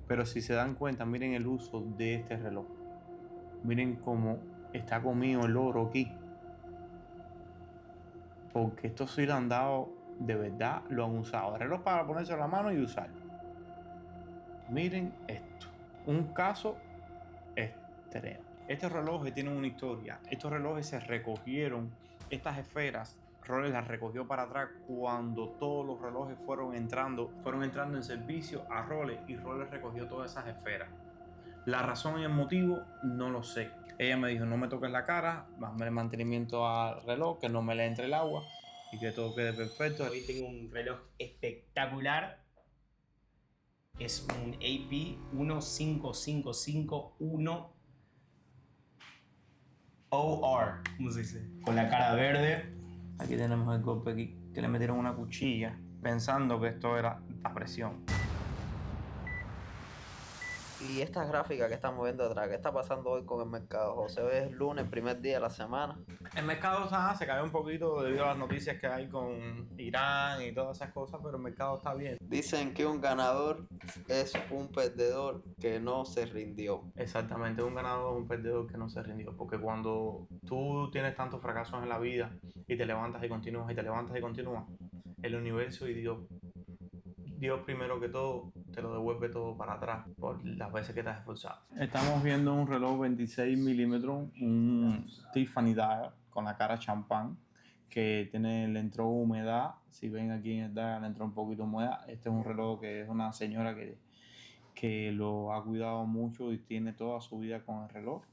Pero si se dan cuenta, miren el uso de este reloj. Miren cómo está comido el oro aquí. Porque esto sí lo han dado, de verdad lo han usado. El reloj para ponerse en la mano y usar. Miren esto. Un caso extremo. Estos relojes tienen una historia. Estos relojes se recogieron, estas esferas, Rolex las recogió para atrás cuando todos los relojes fueron entrando en servicio a Rolex y Rolex recogió todas esas esferas. La razón y el motivo no lo sé. Ella me dijo, no me toques la cara, hazme el mantenimiento al reloj, que no me le entre el agua y que todo quede perfecto. Hoy tengo un reloj espectacular. Es un AP 15551 OR, ¿cómo se dice? Con la cara verde. Aquí tenemos el golpe aquí, que le metieron una cuchilla pensando que esto era a presión. Y estas gráficas que estamos viendo atrás, ¿qué está pasando hoy con el mercado? José, hoy es lunes, primer día de la semana. El mercado se cayó un poquito debido a las noticias que hay con Irán y todas esas cosas, pero el mercado está bien. Dicen que un ganador es un perdedor que no se rindió. Exactamente, un ganador es un perdedor que no se rindió, porque cuando tú tienes tantos fracasos en la vida y te levantas y continúas y te levantas y continúas, el universo y Dios primero que todo te lo devuelve todo para atrás por las veces que te has esforzado. Estamos viendo un reloj 26 milímetros, un Tiffany dial con la cara champán, que le entró humedad. Si ven aquí en el dial le entró un poquito de humedad. Este es un reloj que es una señora que lo ha cuidado mucho y tiene toda su vida con el reloj.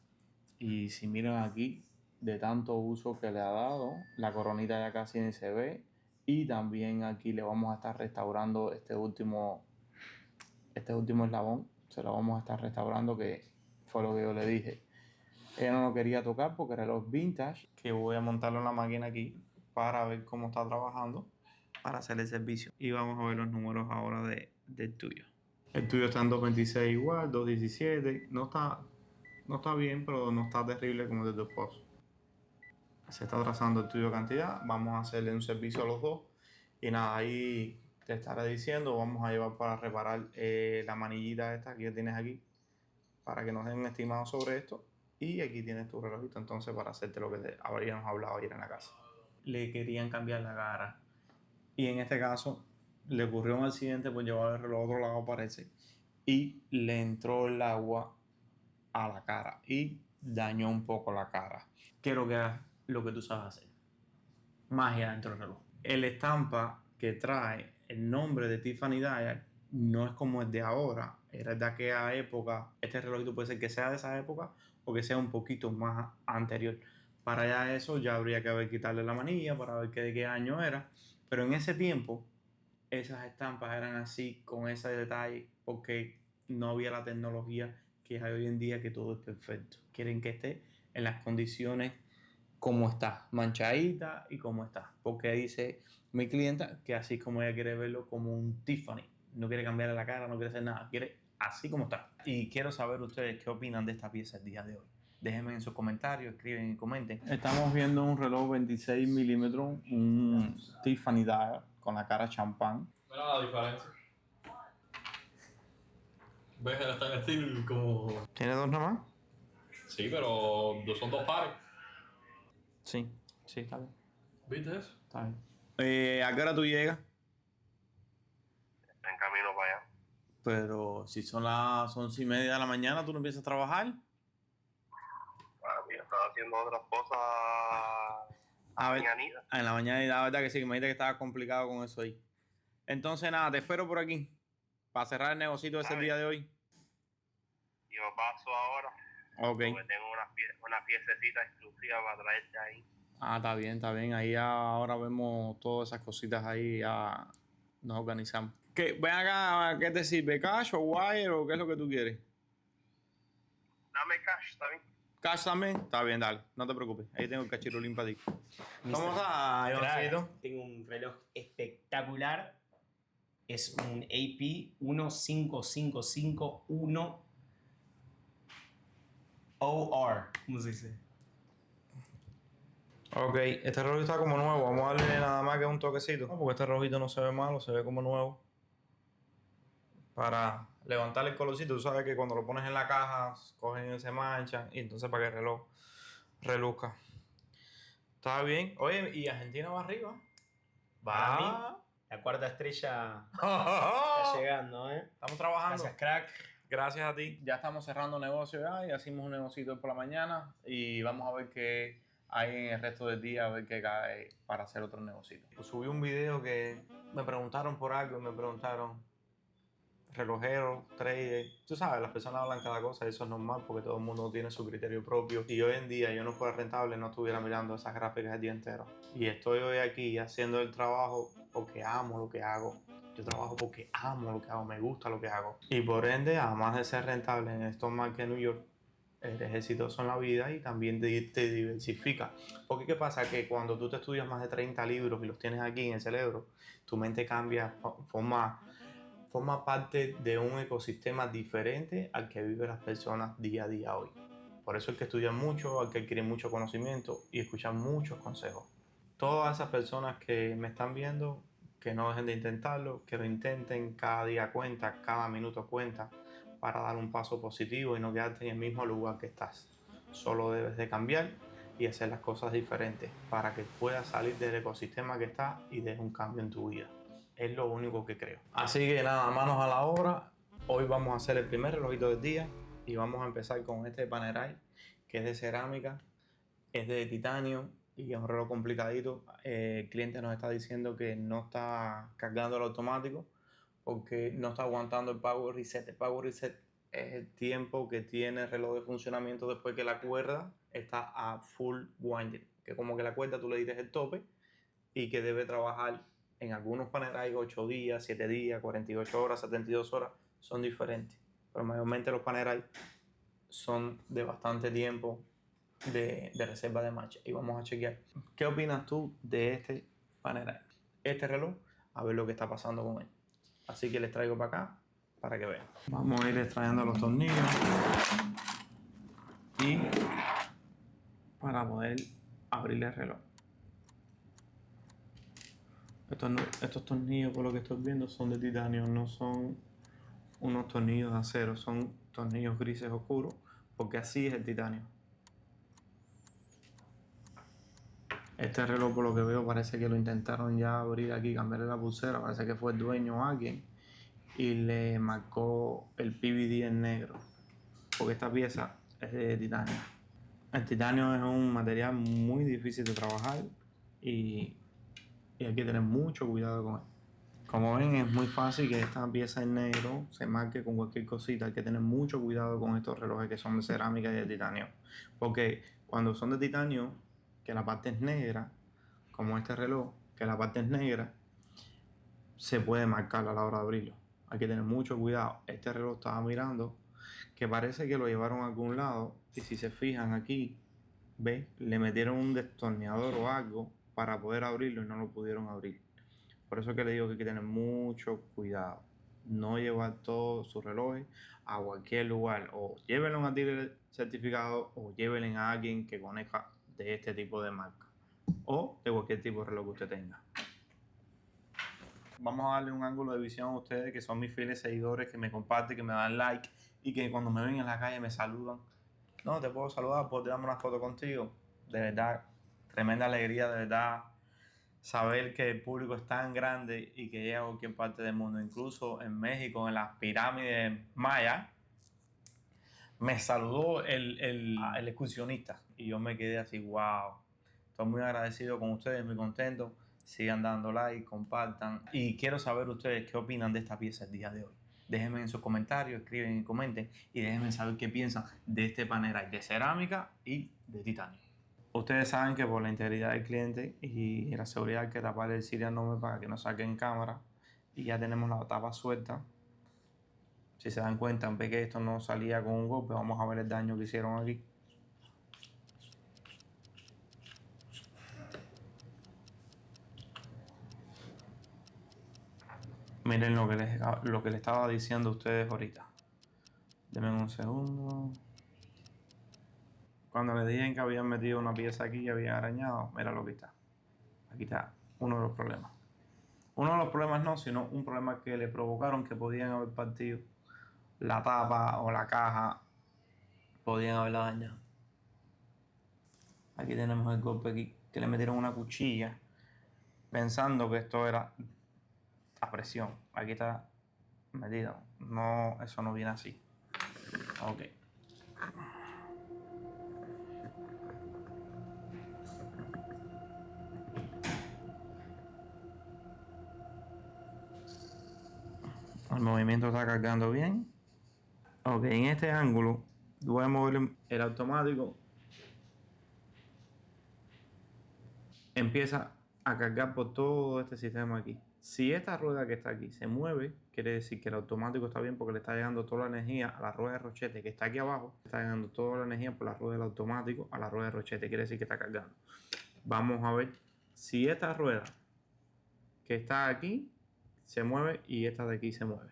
Y si miran aquí, de tanto uso que le ha dado, la coronita ya casi ni se ve. Y también aquí le vamos a estar restaurando este último eslabón. Se lo vamos a estar restaurando, que fue lo que yo le dije. Ella no lo quería tocar porque era el reloj vintage, que voy a montarlo en la máquina aquí para ver cómo está trabajando, para hacer el servicio. Y vamos a ver los números ahora del tuyo. El tuyo está en 226 igual, 217. No está bien, pero no está terrible como el de tu esposo. Se está trazando el tuyo cantidad. Vamos a hacerle un servicio a los dos. Y nada, ahí te estaré diciendo. Vamos a llevar para reparar la manillita esta que tienes aquí, para que nos den un estimado sobre esto. Y aquí tienes tu relojito entonces para hacerte lo que habríamos hablado ayer en la casa. Le querían cambiar la cara. Y en este caso le ocurrió un accidente por llevar el reloj a otro lado, parece. Y le entró el agua a la cara y dañó un poco la cara. Quiero que hagas lo que tú sabes hacer. Magia dentro del reloj. El estampa que trae el nombre de Tiffany Dial no es como el de ahora, era de aquella época. Este relojito puede ser que sea de esa época o que sea un poquito más anterior. Para allá eso ya habría que quitarle la manilla para ver de qué año era. Pero en ese tiempo esas estampas eran así, con ese detalle, porque no había la tecnología que hay hoy en día, que todo es perfecto. Quieren que esté en las condiciones como está, manchadita y como está. Porque dice mi clienta que así como ella quiere verlo, como un Tiffany. No quiere cambiarle la cara, no quiere hacer nada, quiere así como está. Y quiero saber ustedes qué opinan de esta pieza el día de hoy. Déjenme en sus comentarios, escriben y comenten. Estamos viendo un reloj 26 milímetros, un Tiffany dial con la cara champán. Mira la diferencia. ¿Ves el stainless steel como...? ¿Tiene dos nomás? Sí, pero son dos pares. Sí, está bien. ¿Viste eso? Está bien. ¿A qué hora tú llegas? En camino para allá. Pero si son las 11:30 de la mañana, ¿tú no empiezas a trabajar? Yo estaba haciendo otras cosas A ver, mañanitas. en la mañana, y la verdad que sí, que me dijiste que estaba complicado con eso ahí. Entonces, nada, te espero por aquí para cerrar el negocito ese día de hoy. Yo paso ahora. Ok. Porque tengo una piececita exclusiva para traerte ahí. Ah, está bien, está bien. Ahí ya ahora vemos todas esas cositas ahí, ya nos organizamos. ¿Qué? Ven acá, ¿qué te sirve? ¿Cash o wire o qué es lo que tú quieres? Dame cash, ¿está bien? ¿Cash también? Está bien, dale, no te preocupes. Ahí tengo el cachirulín para ti. ¿Cómo Mister, estás, Ivancito? tengo un reloj espectacular. Es un AP 15551 OR, ¿cómo se dice? Ok, este reloj está como nuevo. Vamos a darle nada más que un toquecito. No, porque este relojito no se ve malo, se ve como nuevo. para levantar el colorcito. Tú sabes que cuando lo pones en la caja, cogen y se manchan, y entonces para que el reloj reluzca. Está bien. Oye, y Argentina va arriba. Para mí, Va. la cuarta estrella está llegando, ¿eh? Estamos trabajando. Gracias, crack. Gracias a ti. Ya estamos cerrando negocio ya y hacemos un negocito por la mañana y vamos a ver qué hay en el resto del día, a ver qué cae para hacer otro negocito. Pues subí un video que me preguntaron por algo y me preguntaron relojero, trader. Tú sabes, las personas hablan cada cosa y eso es normal porque todo el mundo tiene su criterio propio. Y hoy en día yo no fuera rentable, no estuviera mirando esas gráficas el día entero. Y estoy hoy aquí haciendo el trabajo porque amo lo que hago. Yo trabajo porque amo lo que hago, me gusta lo que hago. Y por ende, además de ser rentable en estos markets de New York, eres exitoso en la vida y también te diversifica. Porque ¿qué pasa? Que cuando tú te estudias más de 30 libros y los tienes aquí en el cerebro, tu mente cambia, forma parte de un ecosistema diferente al que viven las personas día a día hoy. Por eso hay que estudiar mucho, hay que adquirir mucho conocimiento y escuchar muchos consejos. Todas esas personas que me están viendo, que no dejen de intentarlo, que lo intenten, cada día cuenta, cada minuto cuenta para dar un paso positivo y no quedarte en el mismo lugar que estás. Solo debes de cambiar y hacer las cosas diferentes para que puedas salir del ecosistema que estás y des un cambio en tu vida. Es lo único que creo. Así que nada, manos a la obra. Hoy vamos a hacer el primer relojito del día y vamos a empezar con este Panerai, que es de cerámica, es de titanio y es un reloj complicadito. El cliente nos está diciendo que no está cargando el automático porque no está aguantando el power reset. El power reset es el tiempo que tiene el reloj de funcionamiento después que la cuerda está a full winding, que como que la cuerda tú le dices el tope y que debe trabajar. En algunos paneles hay 8 días, 7 días, 48 horas, 72 horas, son diferentes. Pero mayormente los paneles son de bastante tiempo de reserva de marcha. Y vamos a chequear. ¿Qué opinas tú de este Panerai? Este reloj, a ver lo que está pasando con él. Así que les traigo para acá para que vean. Vamos a ir extrayendo los tornillos y para poder abrir el reloj. Estos tornillos, por lo que estoy viendo, son de titanio, no son unos tornillos de acero, son tornillos grises oscuros, porque así es el titanio. Este reloj, por lo que veo, parece que lo intentaron ya abrir aquí, cambiarle la pulsera, parece que fue el dueño o alguien y le marcó el PVD en negro, porque esta pieza es de titanio. El titanio es un material muy difícil de trabajar y hay que tener mucho cuidado con él. Como ven, es muy fácil que esta pieza en negro se marque con cualquier cosita. Hay que tener mucho cuidado con estos relojes que son de cerámica y de titanio, porque cuando son de titanio, que la parte es negra, como este reloj, que la parte es negra, se puede marcar a la hora de abrirlo. Hay que tener mucho cuidado. Este reloj estaba mirando que parece que lo llevaron a algún lado y si se fijan aquí, ¿ves? Le metieron un destornillador o algo para poder abrirlo y no lo pudieron abrir. Por eso que le digo que hay que tener mucho cuidado. No llevar todos sus relojes a cualquier lugar. O llévenlo a un dealer certificado o llévenlo a alguien que conozca de este tipo de marca. O de cualquier tipo de reloj que usted tenga. Vamos a darle un ángulo de visión a ustedes que son mis fieles seguidores, que me comparten, que me dan like y que cuando me ven en la calle me saludan. No, te puedo saludar, puedo tirarme una foto contigo. De verdad, tremenda alegría, de verdad, saber que el público es tan grande y que llega a cualquier parte del mundo. Incluso en México, en las pirámides mayas, me saludó el excursionista y yo me quedé así, wow. Estoy muy agradecido con ustedes, muy contento. Sigan dando like, compartan. Y quiero saber ustedes qué opinan de esta pieza el día de hoy. Déjenme en sus comentarios, escriben y comenten y déjenme saber qué piensan de este Panerai de cerámica y de titanio. Ustedes saben que por la integridad del cliente y la seguridad hay que tapar el serial number para que no saquen cámara. Y ya tenemos la tapa suelta. Si se dan cuenta, ven que esto no salía con un golpe. Vamos a ver el daño que hicieron aquí. Miren lo que les estaba diciendo a ustedes ahorita. Denme un segundo. Cuando les dije que habían metido una pieza aquí y habían arañado, mira lo que está. Aquí está uno de los problemas. Uno de los problemas no, sino un problema que le provocaron que podían haber partido la tapa o la caja, podían haberla dañado. Aquí tenemos el golpe aquí, que le metieron una cuchilla pensando que esto era a presión. Aquí está metido. No, eso no viene así. Ok. El movimiento está cargando bien. Ok, en este ángulo voy a mover el automático. Empieza a cargar por todo este sistema aquí. Si esta rueda que está aquí se mueve, quiere decir que el automático está bien porque le está llegando toda la energía a la rueda de rochete que está aquí abajo. Está llegando toda la energía por la rueda del automático a la rueda de rochete. Quiere decir que está cargando. Vamos a ver si esta rueda que está aquí se mueve y esta de aquí se mueve.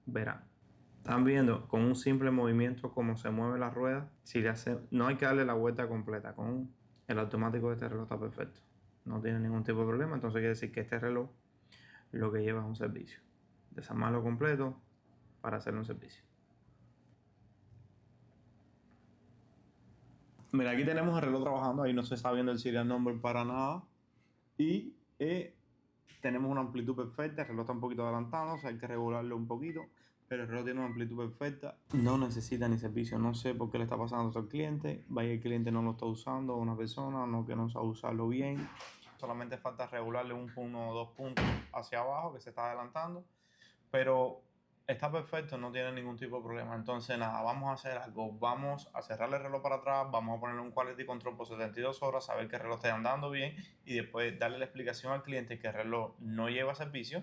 Verán. Están viendo con un simple movimiento cómo se mueve la rueda. Si le hace, no hay que darle la vuelta completa. Con el automático de este reloj está perfecto. No tiene ningún tipo de problema. Entonces quiere decir que este reloj lo que lleva es un servicio. Desarmarlo completo para hacerle un servicio. Mira, aquí tenemos el reloj trabajando. Ahí no se está viendo el serial number para nada. Y tenemos una amplitud perfecta. El reloj está un poquito adelantado. O sea, hay que regularlo un poquito. Pero el reloj tiene una amplitud perfecta. No necesita ni servicio. No sé por qué le está pasando esto al cliente. Vaya, el cliente no lo está usando. Una persona no que no sabe usarlo bien. Solamente falta regularle uno o dos puntos hacia abajo que se está adelantando. Pero está perfecto, no tiene ningún tipo de problema. Entonces nada, vamos a hacer algo. Vamos a cerrarle el reloj para atrás. Vamos a ponerle un quality control por 72 horas. Saber que el reloj está andando bien. Y después darle la explicación al cliente que el reloj no lleva servicio.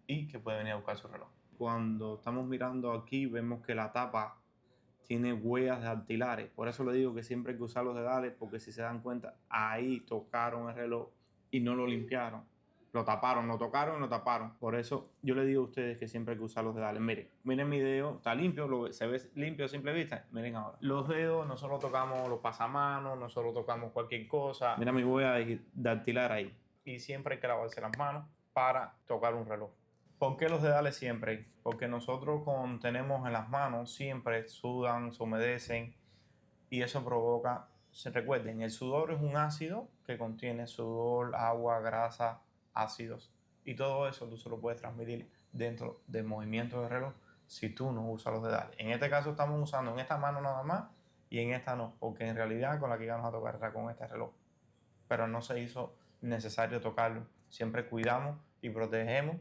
Y que puede venir a buscar su reloj. Cuando estamos mirando aquí vemos que la tapa tiene huellas de dactilares. Por eso le digo que siempre hay que usar los dedales, porque si se dan cuenta, ahí tocaron el reloj y no lo limpiaron. Lo taparon, lo tocaron y lo taparon. Por eso yo le digo a ustedes que siempre hay que usar los dedales. Miren mi dedo, está limpio, se ve limpio a simple vista. Miren ahora. Los dedos, nosotros tocamos los pasamanos, nosotros tocamos cualquier cosa. Mira mi huella dactilar ahí. Y siempre hay que lavarse las manos para tocar un reloj. ¿Por qué los dedales siempre? Porque nosotros tenemos en las manos siempre sudan, se humedecen y eso provoca, se recuerden, el sudor es un ácido que contiene sudor, agua, grasa, ácidos y todo eso tú se lo puedes transmitir dentro del movimiento del reloj si tú no usas los dedales. En este caso estamos usando en esta mano nada más y en esta no, porque en realidad con la que íbamos a tocar era con este reloj, pero no se hizo necesario tocarlo. Siempre cuidamos y protegemos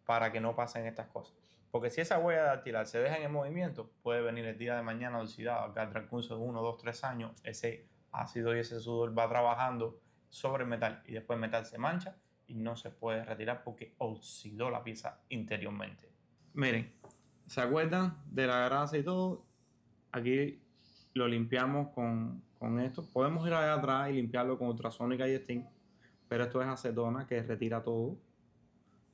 para que no pasen estas cosas. Porque si esa huella dactilar se deja en el movimiento, puede venir el día de mañana oxidado, que al transcurso de 1, 2, 3 años, ese ácido y ese sudor va trabajando sobre el metal y después el metal se mancha y no se puede retirar porque oxidó la pieza interiormente. Miren, ¿se acuerdan de la grasa y todo? Aquí lo limpiamos con esto. Podemos ir allá atrás y limpiarlo con ultrasónica y steam, pero esto es acetona que retira todo.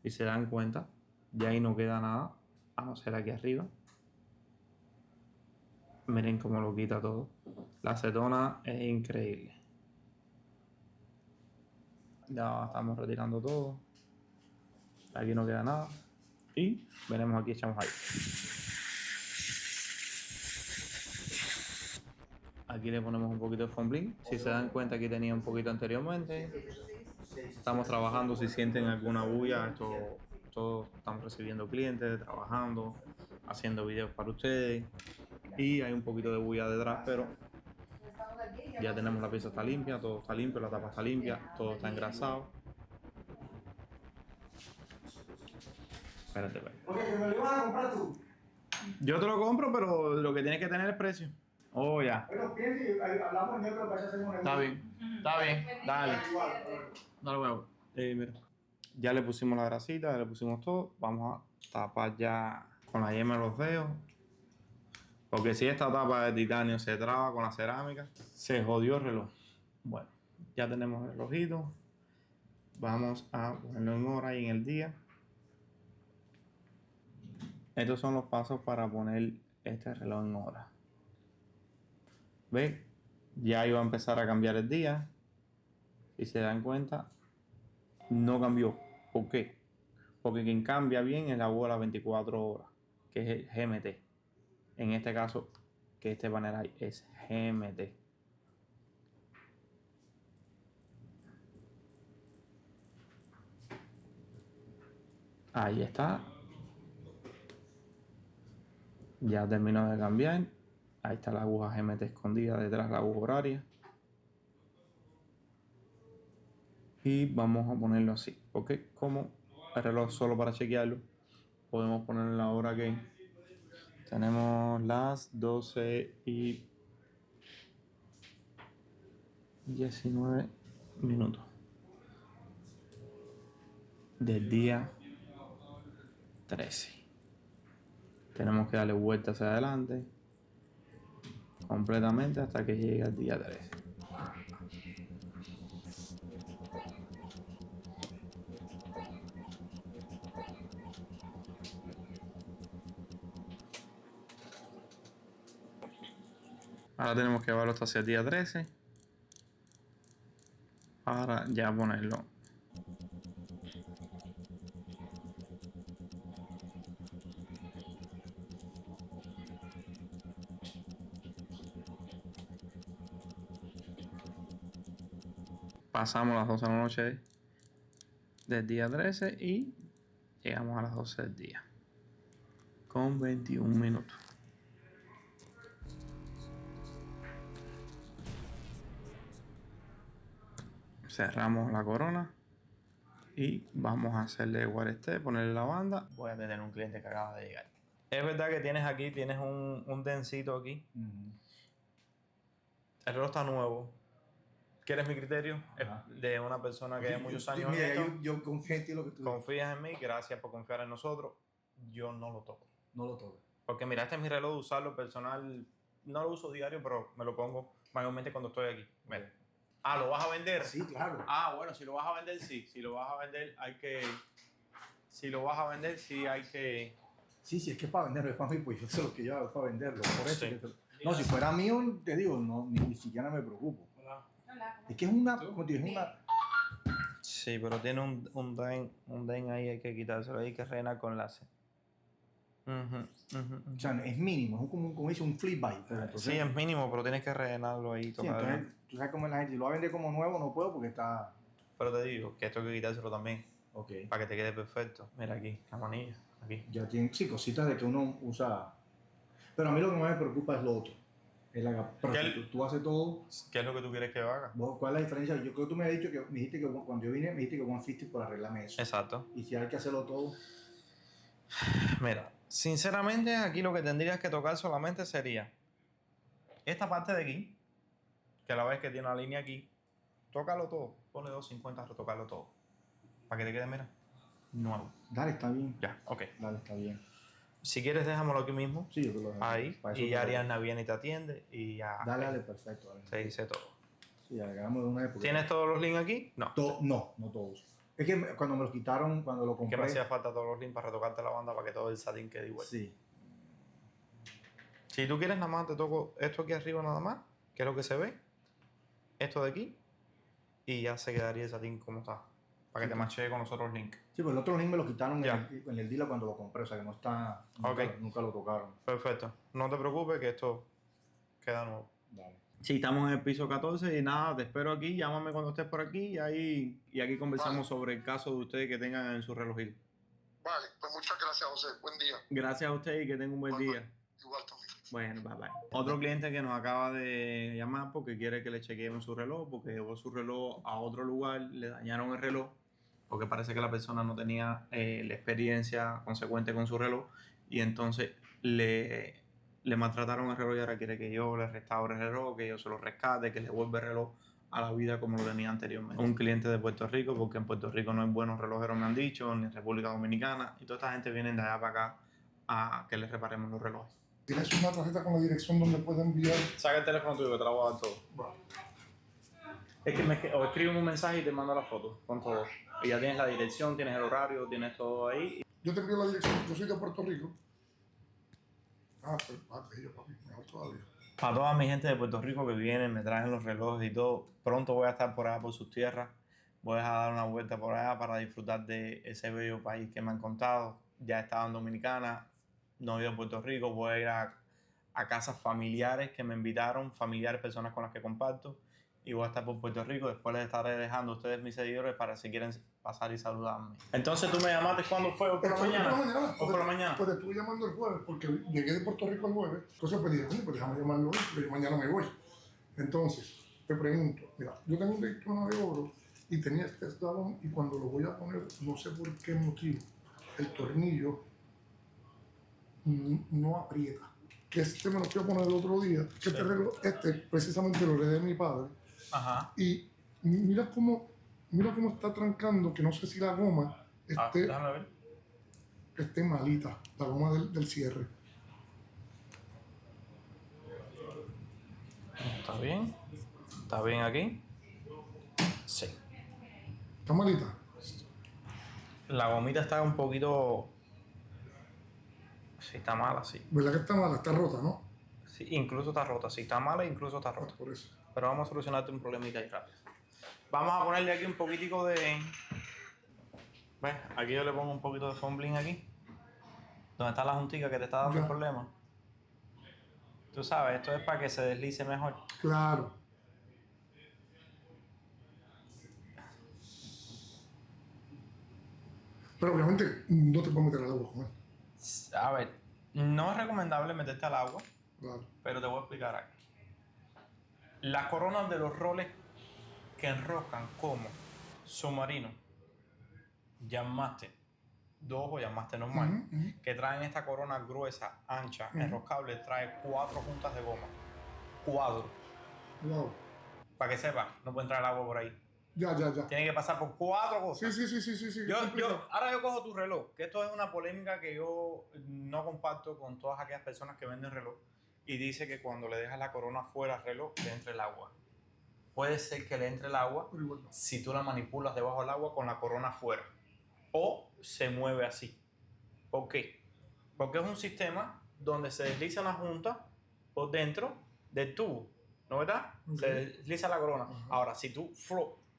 Y se dan cuenta, ya ahí no queda nada, a no ser aquí arriba. Miren cómo lo quita todo. La acetona es increíble. Ya estamos retirando todo. Aquí no queda nada. Y veremos aquí, echamos ahí. Aquí le ponemos un poquito de foam bling. Si se dan cuenta, aquí tenía un poquito anteriormente. Estamos trabajando, si sienten alguna bulla, todos estamos recibiendo clientes, trabajando, haciendo videos para ustedes y hay un poquito de bulla detrás, pero ya tenemos la pieza está limpia, todo está limpio, la tapa está limpia, todo está engrasado. Espérate. Oye, que me lo ibas a comprar tú. Yo te lo compro, pero lo que tienes que tener es precio. Oh, ya. Bueno, piensa y hablamos en otro para hacer un negocio. Está bien, dale. Dale huevo. Mira. Ya le pusimos la grasita, ya le pusimos todo. Vamos a tapar ya con la yema de los dedos. Porque si esta tapa de titanio se traba con la cerámica, se jodió el reloj. Bueno, ya tenemos el relojito. Vamos a ponerlo en hora y en el día. Estos son los pasos para poner este reloj en hora. ¿Ve? Ya iba a empezar a cambiar el día. Si se dan cuenta, no cambió. ¿Por qué? Porque quien cambia bien es la bola 24 horas, que es el GMT. En este caso, que este Panerai es GMT. Ahí está. Ya terminó de cambiar. Ahí está la aguja GMT escondida detrás de la aguja horaria. Y vamos a ponerlo así. Porque como el reloj solo para chequearlo, podemos poner la hora que tenemos las 12:19 minutos del día 13. Tenemos que darle vuelta hacia adelante completamente hasta que llegue al día 13. Ahora tenemos que llevarlo hasta hacia el día 13 para ya ponerlo. Pasamos las 12 de la noche del día 13 y llegamos a las 12 del día con 21 minutos. Cerramos la corona y vamos a hacerle guareste, ponerle la banda. Voy a tener un cliente que acaba de llegar. Es verdad que tienes un dencito aquí. El reloj está nuevo. ¿Quieres mi criterio? Ajá. De una persona que lleva muchos años en Mira, esto. yo confío en ti lo que tú Confías en mí, gracias por confiar en nosotros. Yo no lo toco. no lo toques. Porque mira, este es mi reloj de usarlo personal. No lo uso diario, pero me lo pongo mayormente cuando estoy aquí. Mira. Ah, ¿lo vas a vender? Sí, claro. Ah, bueno, si lo vas a vender, sí. Si lo vas a vender, hay que... Si lo vas a vender, sí hay que... Sí, es que es para venderlo, es para mí, pues yo sé lo que yo hago, es para venderlo. Por eso Sí. No, si fuera mío, te digo, no, ni siquiera me preocupo. Es que es una, como te digo, es una... Sí, pero tiene un den ahí, hay que quitárselo, hay que rellenar con láser. O sea, es mínimo, es como dice un flip by. Pero entonces, Sí, es mínimo, pero tienes que rellenarlo ahí. sí, entonces, tú sabes cómo es la gente, si lo va a vender como nuevo, no puedo porque está... Pero te digo que esto hay que quitárselo también, Ok. para que te quede perfecto. Mira aquí, la manilla, aquí. Ya tiene, sí, cositas de que uno usa... Pero a mí lo que más me preocupa es lo otro. Es la, pero ¿Qué? si tú haces todo... ¿Qué es lo que tú quieres que haga? ¿Cuál es la diferencia? Yo creo que tú me dijiste que cuando yo vine, me dijiste que 150 por arreglarme eso. Exacto. Y si hay que hacerlo todo... Mira, sinceramente aquí lo que tendrías que tocar solamente sería esta parte de aquí, que a la vez que tiene una línea aquí, tócalo todo, ponle 250 a retocarlo todo, para que te quede, mira, nuevo. Dale, está bien. Ya, ok. Dale, está bien. Si quieres déjamelo aquí mismo, Sí, yo creo que ahí, para eso y te ya lo- Ariadna viene y te atiende y ya Dale, perfecto. Dale. te dice todo. Sí, hagamos de una vez. porque- ¿Tienes todos los links aquí? No. No, no todos. Es que cuando me los quitaron, cuando lo Que compré... me hacía falta todos los links para retocarte la banda para que todo el satín quede igual. Sí. Si tú quieres, nada más te toco esto aquí arriba nada más, que es lo que se ve, esto de aquí, y ya se quedaría el satín como está, para que te machee con los otros links. Sí, pues el otro link me lo quitaron Ya. en el dealer cuando lo compré, o sea que no está... Ok. Nunca lo tocaron. Perfecto. No te preocupes que esto queda nuevo. Dale. Sí, estamos en el piso 14 y nada, te espero aquí, llámame cuando estés por aquí y aquí conversamos sobre el caso de ustedes que tengan en su relojito. Vale, pues muchas gracias, José. Buen día. Gracias a usted y que tenga un buen Bye, día. Igual también. Bueno, bye bye. Otro cliente que nos acaba de llamar porque quiere que le chequeemos su reloj, porque llevó su reloj a otro lugar, le dañaron el reloj, porque parece que la persona no tenía la experiencia consecuente con su reloj y entonces le maltrataron el reloj y ahora quiere que yo le restaure el reloj, que yo se lo rescate, que le vuelva el reloj a la vida como lo tenía anteriormente. Un cliente de Puerto Rico, porque en Puerto Rico no hay buenos relojeros, me han dicho, ni en República Dominicana, y toda esta gente viene de allá para acá a que les reparemos los relojes. ¿Tienes una tarjeta con la dirección donde puede enviar? Saca el teléfono tuyo que te la voy a dar todo. Es que o escribe un mensaje y te mando la foto con todo. Y ya tienes la dirección, tienes el horario, tienes todo ahí. Yo te envío la dirección. Yo soy de Puerto Rico. Pues, bello, papi. Mejor todavía. Para toda mi gente de Puerto Rico que vienen, me traen los relojes y todo, pronto voy a estar por allá por sus tierras. Voy a dar una vuelta por allá para disfrutar de ese bello país que me han contado. Ya he estado en Dominicana, no he ido a Puerto Rico, voy a ir a casas familiares que me invitaron, familiares, personas con las que comparto, y voy a estar por Puerto Rico. Después les estaré dejando a ustedes mis seguidores para si quieren pasar y saludarme. Entonces, ¿tú me llamaste cuándo fue? ¿O por la mañana? ¿O por la mañana? Pues te estuve llamando el jueves porque llegué de Puerto Rico el jueves. Entonces pues dije, pues déjame llamarlo hoy, porque yo mañana me voy. Entonces, te pregunto, mira, yo tengo un Daytona de oro y tenía este eslabón y cuando lo voy a poner, no sé por qué motivo, el tornillo no aprieta. Que este me lo fui a poner el otro día, que este reloj, precisamente lo heredé de mi padre. Ajá. Y mira cómo está trancando, que no sé si la goma Déjame ver. esté malita, la goma del cierre. ¿Está bien? ¿Está bien aquí? Sí. ¿Está malita? La gomita está un poquito... Sí, está mala, sí. ¿Verdad que está mala? Está rota, ¿no? Sí, incluso está rota. Sí, está mala, incluso está Pues rota. por eso. Pero vamos a solucionarte un problemita ahí rápido. Vamos a ponerle aquí un poquitico de... ¿Ves? Aquí yo le pongo un poquito de foam bling aquí. Donde está la juntica que te está dando el Ya. problema. Tú sabes, esto es para que se deslice mejor. Claro. Pero obviamente no te puedes meter al agua con él. A ver, no es recomendable meterte al agua, Claro. pero te voy a explicar algo. Las coronas de los roles que enroscan como submarino, Jazzmaster 2 o Jazzmaster normal, Ujú, ujú. que traen esta corona gruesa, ancha, Ujú. enroscable, trae 4 juntas de goma. 4. Wow. Para que sepas, no puede entrar el agua por ahí. Ya. Tiene que pasar por 4 cosas. Sí. Ahora yo cojo tu reloj, que esto es una polémica que yo no comparto con todas aquellas personas que venden reloj y dice que cuando le dejas la corona fuera al reloj le entre el agua. Puede ser que le entre el agua Pero igual no. si tú la manipulas debajo del agua con la corona fuera o se mueve así. ¿Por qué? Porque es un sistema donde se desliza la junta por dentro del tubo, ¿no verdad? Ok. Se desliza la corona. Ajá. Ahora, si tú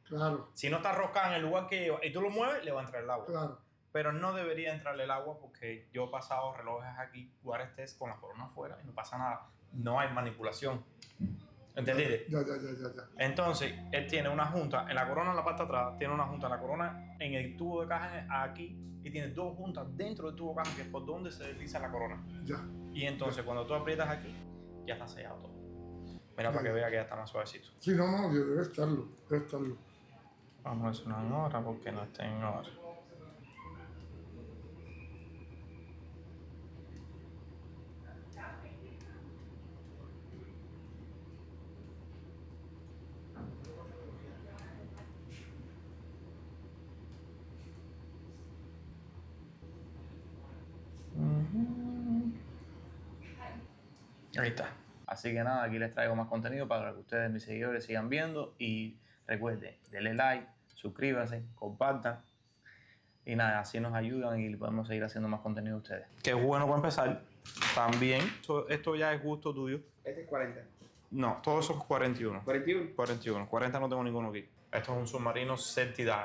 Claro, si no está roscada en el lugar que lleva y tú lo mueves, le va a entrar el agua. claro. Pero no debería entrarle el agua porque yo he pasado relojes aquí, lugares test con la corona afuera y no pasa nada. No hay manipulación. ¿Entendiste? Ya. Entonces, él tiene una junta en la corona en la parte de atrás, tiene una junta en la corona en el tubo de caja aquí y tiene 2 juntas dentro del tubo de caja que es por donde se desliza la corona. Ya. Y entonces, cuando tú aprietas aquí, ya está sellado todo. Mira, para que vea que ya está más suavecito. Sí, no, debe estarlo. Vamos a hacer una en hora porque no está en hora. Ahí está. Así que nada, aquí les traigo más contenido para que ustedes, mis seguidores, sigan viendo. Y recuerden, denle like, suscríbanse, compartan. Y nada, así nos ayudan y podemos seguir haciendo más contenido de ustedes. Que es bueno para empezar. También, esto ya es gusto tuyo. Este es 40. No, todos esos 41. 41. 41. 40 no tengo ninguno aquí. Esto es un submarino Certidad.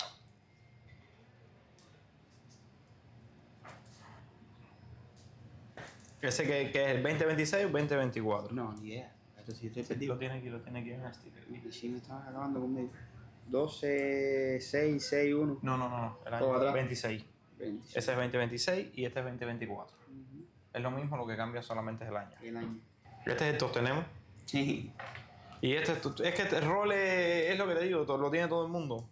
¿Ese que es el 2026 o 2024? No, ni idea. Esto sí estoy perdido. Lo tiene aquí en el sticker. Y si me estabas acabando conmigo. 12, 6, 6, 1. No. El Todo año atrás. 26. 26. Ese es 2026 y este es 2024. Es lo mismo, lo que cambia solamente es el año. El año. Este es el tenemos. Sí. Y este es que el rol es lo que te digo, lo tiene todo el mundo.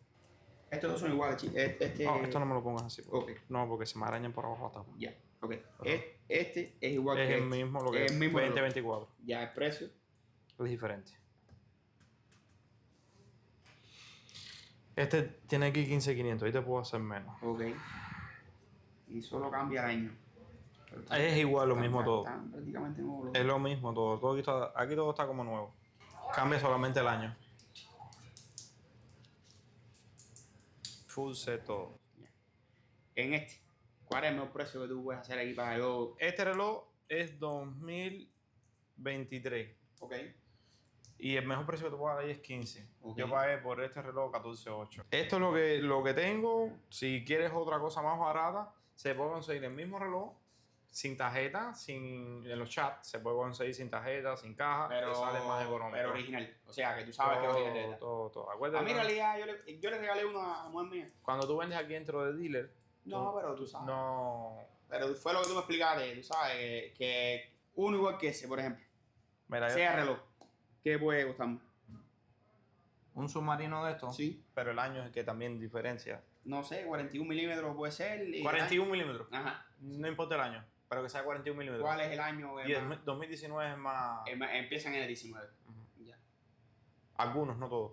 Estos dos son iguales, chicos. No, esto no me lo pongas así. Ok. No, porque se me arañan por abajo hasta. Ya. Ok. Este es igual Es que el este. mismo, lo que Es es el mismo 2024. Ya, el precio. Es diferente. Este tiene aquí 15,500, ahí te puedo hacer menos. Ok. Y solo cambia el año. Pero Es igual, lo mismo todo. Están prácticamente nuevos. Es lo mismo todo. Aquí todo está como nuevo. Cambia solamente el año. Full set todo. En este, ¿cuál es el mejor precio que tú puedes hacer aquí para yo? Este reloj es 2023. Ok. Y el mejor precio que te puedo dar ahí es 15. Ok. Yo pagué por este reloj 14.8. Esto es lo que tengo. Si quieres otra cosa más barata, se puede conseguir el mismo reloj sin tarjeta, en los chats. Se puede conseguir sin tarjeta, sin caja. Pero, que sale más económico. pero original. O sea, que tú sabes que es original de verdad. Todo. A Acuérdate, mí en realidad yo le regalé uno a mujer mía. cuando tú vendes aquí dentro de dealer, No, pero tú sabes. no... Pero fue lo que tú me explicaste, tú sabes, que uno igual que ese, por ejemplo, Mira, sea reloj, ¿qué puede costarme? un submarino de estos, Sí. pero el año es que también diferencia. No sé, 41 milímetros puede ser. y 41 milímetros. Ajá. No importa el año, pero que sea 41 milímetros. ¿Cuál es el año? Y el 2019 es más... Empiezan en el 19. Ujú. Ya. Algunos, no todos.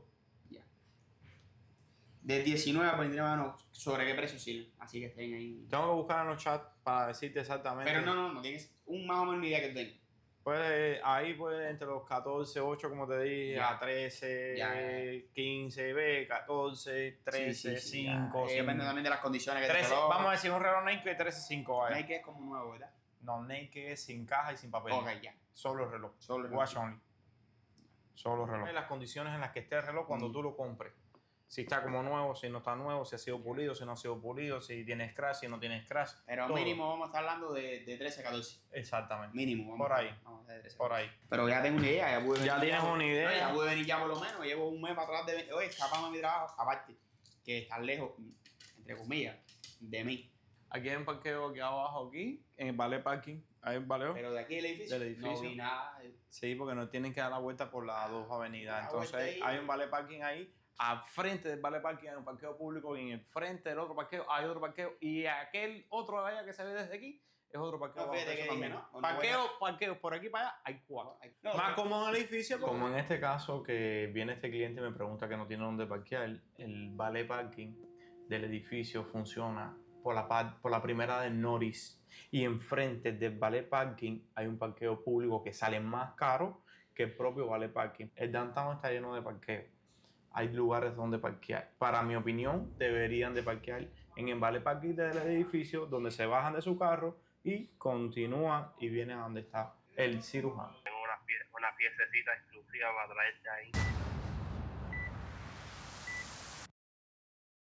De 19 a 29 no, ¿sobre qué precio sí? Así que estén ahí. Tengo que buscar en los chats para decirte exactamente. Pero no tienes un más o menos una idea que tengas. Pues ahí pues entre los 14, 8 como te dije, Ya. a 13, Ya. 15, B, 14, 13, 5, Depende también de las condiciones que te 13, vamos a decir un reloj Nike 13.5 vaya. Nike es como nuevo, ¿verdad? No, Nike es sin caja y sin papel. Ok, ya. Solo el reloj. Solo el reloj. Watch only. Solo el reloj. Las condiciones en las que esté el reloj cuando tú lo compres. Si está como nuevo, si no está nuevo, si ha sido pulido, si no ha sido pulido, si tiene scratch, si no tiene scratch. Pero todo. mínimo vamos a estar hablando de 13 a 14. Exactamente. Mínimo. Por ahí. Vamos a de 13 a Por 14. ahí. Pero ya tengo una idea. Ya, pude Ya venir tienes una idea. No, ya pude venir ya por lo menos. Llevo un mes para atrás de... Oye, escapando de mi trabajo. Aparte, que estás lejos, entre comillas, de mí. Aquí hay un parqueo aquí abajo, aquí, en el ballet parking. Hay un baleo. Pero de aquí del edificio, Del edificio. no vi nada. Sí, porque no tienen que dar la vuelta por las dos avenidas. La Entonces vuelta ahí. hay un ballet parking ahí. Al frente del ballet parking hay un parqueo público y en el frente del otro parqueo hay otro parqueo. Y aquel otro de allá que se ve desde aquí es otro parqueo. No, bajo fíjate techo que dije, también. ¿no? Parqueos por aquí para allá hay 4. No, Más pero- como en el edificio. Como en este caso que viene este cliente y me pregunta que no tiene dónde parquear, el ballet parking del edificio funciona por la primera de Norris. Y enfrente del ballet parking hay un parqueo público que sale más caro que el propio ballet parking. El downtown está lleno de parqueos. Hay lugares donde parquear. Para mi opinión, deberían de parquear en el ballet parking del edificio donde se bajan de su carro y continúan y vienen a donde está el cirujano. Tengo una piececita exclusiva para traerte ahí.